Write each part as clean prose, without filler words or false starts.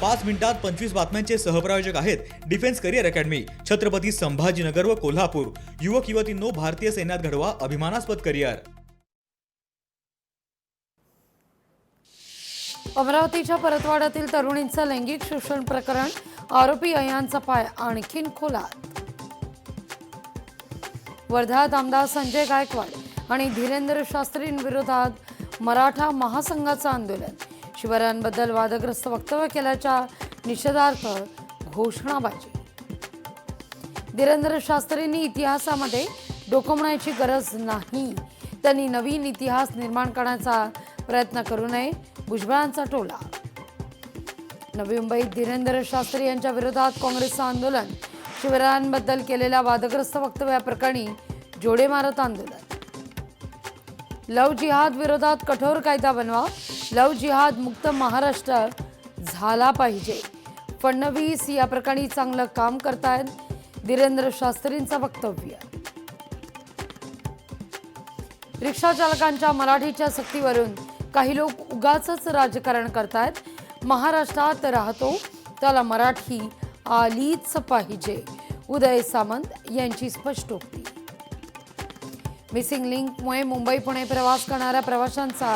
5 मिनिटात 25 बातम्यांचे सहप्रायोजक आहेत defence career academy, Chhatrapati Sambhajinagar व कोल्हापूर। युवक युवतींनो, भारतीय सैन्यात घडवा अभिमानास्पद करिअर। अमरावतीच्या परतवाड्यातील तरुणींचं लैंगिक शोषण प्रकरण, आरोपी अयांचा पाय आणखीन खोलात। वर्ध्यात आमदार संजय गायकवाड आणि धीरेंद्र शास्त्रींविरोधात मराठा महासंघाचं आंदोलन, शिवरायांबद्दल वादग्रस्त वक्तव्य केल्याच्या निषेधार्थ घोषणाबाजी। धीरेंद्र शास्त्रींनी इतिहासामध्ये डोकावण्याची गरज नाही, त्यांनी नवीन इतिहास निर्माण करण्याचा प्रयत्न करू नये, भुजबळांचा टोला। नवी मुंबईत धीरेंद्र शास्त्री यांच्या विरोधात काँग्रेसचं आंदोलन, शिवरायांबद्दल केलेल्या वादग्रस्त वक्तव्याप्रकरणी जोडे मारत आंदोलन। लव जिहाद विरोधात कठोर कायदा बनवा, लव जिहाद मुक्त महाराष्ट्र झाला पाहिजे, फडणवीस या प्रकरणी चांगलं काम करतायत, धीरेंद्र शास्त्रींचं वक्तव्य। रिक्षा चालकांच्या मराठीच्या सक्तीवरून काही लोक उगाचच राजकारण करतायत, महाराष्ट्रात राहतो त्याला मराठी आलीच पाहिजे, उदय सामंत यांची स्पष्टोक्ती। मिसिंग लिंकमुळे मुंबई पुणे प्रवास करणाऱ्या प्रवाशांचा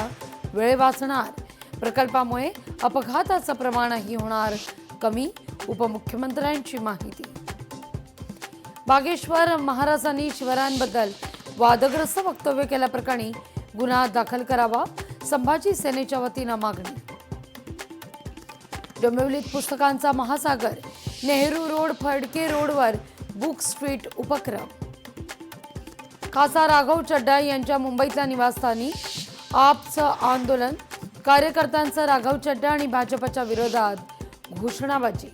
वेळ वाचणार, प्रकल्पामुळे अपघाताचं प्रमाणही होणार कमी, उपमुख्यमंत्र्यांची माहिती। बागेश्वर महाराजांनी शिवरायांबद्दल वादग्रस्त वक्तव्य केल्याप्रकरणी गुन्हा दाखल करावा, संभाजी सेनेच्या वतीनं मागणी। डोंबिवलीत पुस्तकांचा महासागर, नेहरू रोड फडके रोडवर बुक स्ट्रीट उपक्रम। खासदार राघव चड्डा यांच्या मुंबईतल्या निवासस्थानी आपचं आंदोलन, कार्यकर्त्यांचं राघव चड्डा आणि भाजपच्या विरोधात घोषणाबाजी।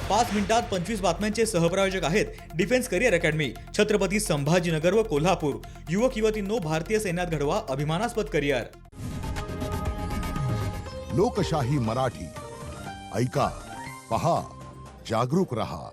पाच मिनिटात 25 बातम्यांचे सहप्रायोजक आहेत defence career academy, Chhatrapati Sambhajinagar व कोल्हापूर। युवक युवतींनो, भारतीय सैन्यात घडवा अभिमानास्पद करिअर। लोकशाही मराठी, ऐका, पहा, जागरूक रहा।